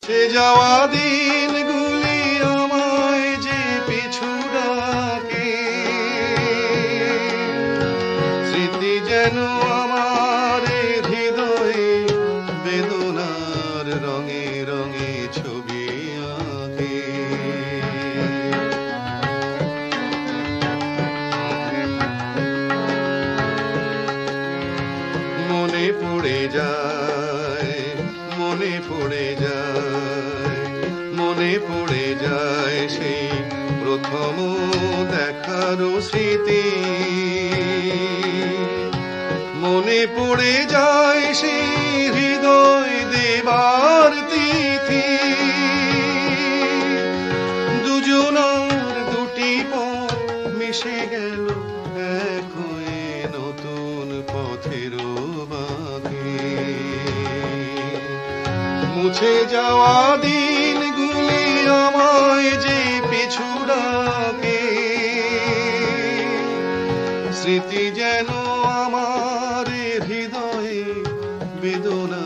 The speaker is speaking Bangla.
সে যাওয়া দিনগুলি আমায় যে পিছু ডাকে, স্মৃতি যেন আমার হৃদয়ে বেদনার রঙে রঙে ছবি আঁকে। মনে পড়ে যায়, মনে পড়ে যায়, মনে পড়ে যায় সেই প্রথম দেখার স্মৃতি। মনে পড়ে যায় সেই হৃদয় দেবার তিথি। দুজনার দুটি পথ মিশে গেল এক হয়ে নতুন পথের বাঁকে। মুছে যাওয়া দিনগুলি আমায় যে পিছু ডাকে, স্মৃতি যেন আমার হৃদয়ে বেদনা